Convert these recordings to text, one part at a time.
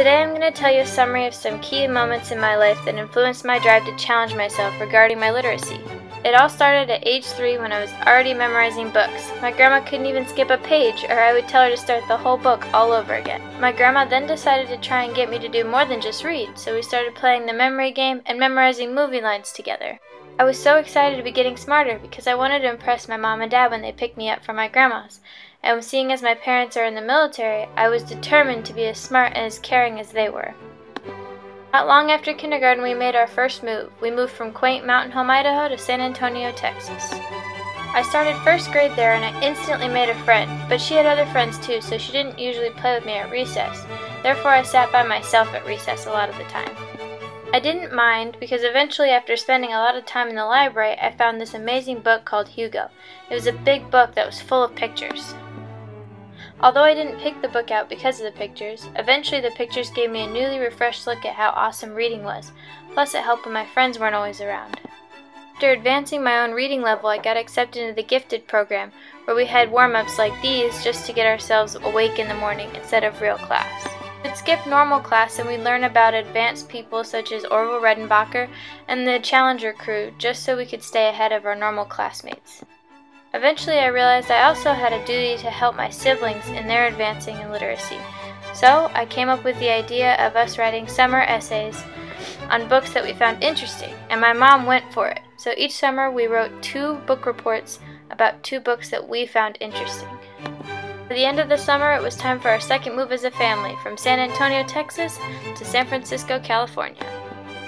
Today I'm going to tell you a summary of some key moments in my life that influenced my drive to challenge myself regarding my literacy. It all started at age 3 when I was already memorizing books. My grandma couldn't even skip a page, or I would tell her to start the whole book all over again. My grandma then decided to try and get me to do more than just read, so we started playing the memory game and memorizing movie lines together. I was so excited to be getting smarter because I wanted to impress my mom and dad when they picked me up from my grandma's. And seeing as my parents are in the military, I was determined to be as smart and as caring as they were. Not long after kindergarten, we made our first move. We moved from quaint Mountain Home, Idaho to San Antonio, Texas. I started first grade there and I instantly made a friend, but she had other friends too, so she didn't usually play with me at recess. Therefore, I sat by myself at recess a lot of the time. I didn't mind because eventually, after spending a lot of time in the library, I found this amazing book called Hugo. It was a big book that was full of pictures. Although I didn't pick the book out because of the pictures, eventually the pictures gave me a newly refreshed look at how awesome reading was, plus it helped when my friends weren't always around. After advancing my own reading level, I got accepted into the Gifted program, where we had warm-ups like these just to get ourselves awake in the morning instead of real class. We'd skip normal class and we'd learn about advanced people such as Orville Redenbacher and the Challenger crew just so we could stay ahead of our normal classmates. Eventually I realized I also had a duty to help my siblings in their advancing in literacy. So I came up with the idea of us writing summer essays on books that we found interesting, and my mom went for it. So each summer we wrote 2 book reports about 2 books that we found interesting. At the end of the summer, it was time for our second move as a family, from San Antonio, Texas to San Francisco, California.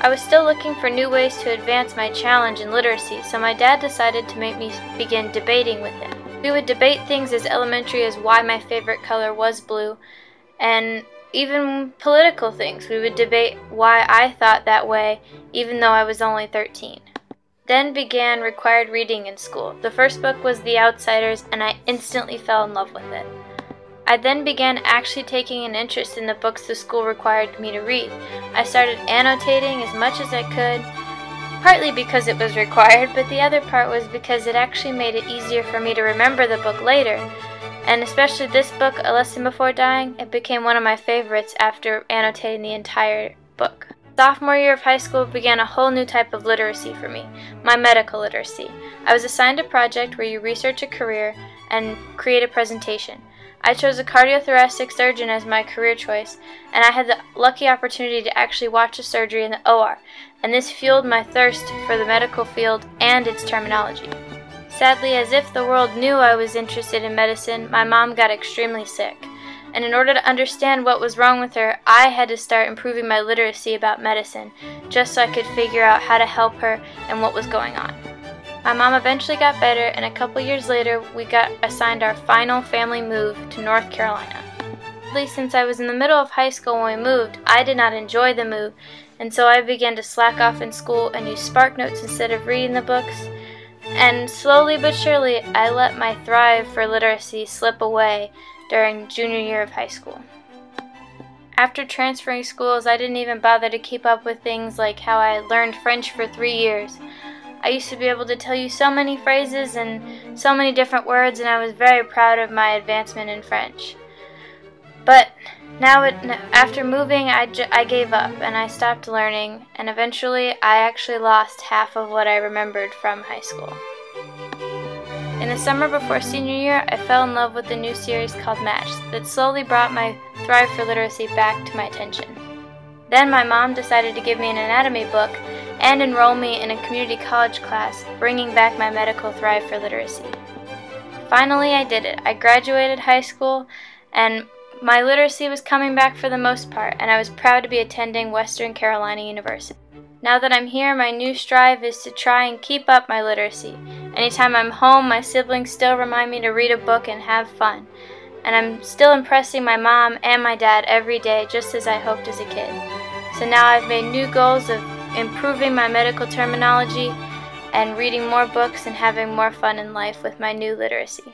I was still looking for new ways to advance my challenge in literacy, so my dad decided to make me begin debating with him. We would debate things as elementary as why my favorite color was blue, and even political things. We would debate why I thought that way, even though I was only 13. Then began required reading in school. The first book was The Outsiders, and I instantly fell in love with it. I then began actually taking an interest in the books the school required me to read. I started annotating as much as I could, partly because it was required, but the other part was because it actually made it easier for me to remember the book later. And especially this book, A Lesson Before Dying, it became one of my favorites after annotating the entire book. Sophomore year of high school began a whole new type of literacy for me, my medical literacy. I was assigned a project where you research a career and create a presentation. I chose a cardiothoracic surgeon as my career choice, and I had the lucky opportunity to actually watch a surgery in the OR, and this fueled my thirst for the medical field and its terminology. Sadly, as if the world knew I was interested in medicine, my mom got extremely sick, and in order to understand what was wrong with her, I had to start improving my literacy about medicine, just so I could figure out how to help her and what was going on. My mom eventually got better, and a couple years later, we got assigned our final family move to North Carolina. Since I was in the middle of high school when we moved, I did not enjoy the move, and so I began to slack off in school and use SparkNotes instead of reading the books. And slowly but surely, I let my thrive for literacy slip away during junior year of high school. After transferring schools, I didn't even bother to keep up with things like how I learned French for 3 years. I used to be able to tell you so many phrases and so many different words, and I was very proud of my advancement in French. But now, after moving, I gave up and I stopped learning, and eventually I actually lost half of what I remembered from high school. In the summer before senior year, I fell in love with a new series called Match that slowly brought my thrive for literacy back to my attention. Then my mom decided to give me an anatomy book and enroll me in a community college class, bringing back my medical thrive for literacy. Finally, I did it. I graduated high school, and my literacy was coming back for the most part, and I was proud to be attending Western Carolina University. Now that I'm here, my new strive is to try and keep up my literacy. Anytime I'm home, my siblings still remind me to read a book and have fun, and I'm still impressing my mom and my dad every day, just as I hoped as a kid. So now I've made new goals of improving my medical terminology and reading more books and having more fun in life with my new literacy.